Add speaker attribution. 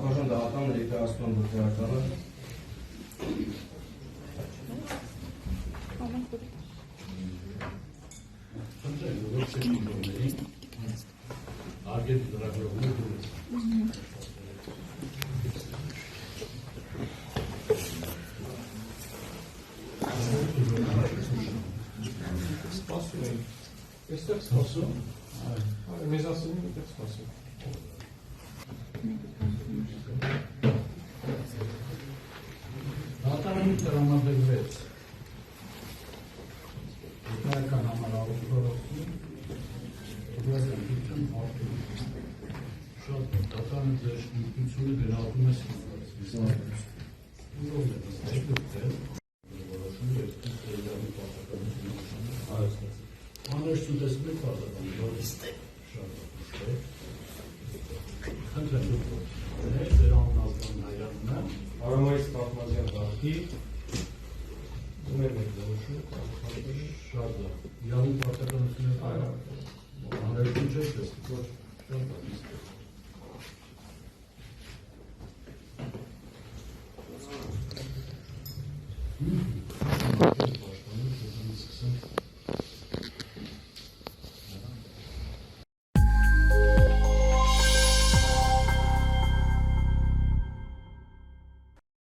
Speaker 1: Ախաշան դահատան ներկայացման վկայականը
Speaker 2: Սպասում ենք, այստեղ սպասում, մեզ ասում ենք այստեղ սպասում։
Speaker 3: Դատարանի տրամադրվեց վկայական համարավորություն շատ դատարանը ձեր ինքնությունը գնահատում է անհրաժեշտություն տեսնում եք պարտական խնդրեմ դուք ձեր անուն ազգանուն հայրանունը
Speaker 2: Արամայից Կախմազյան դարդի
Speaker 3: շատ լավ իրավունք պարտականությունը անհրաժեշտություն չեք տեսնում շատ լավ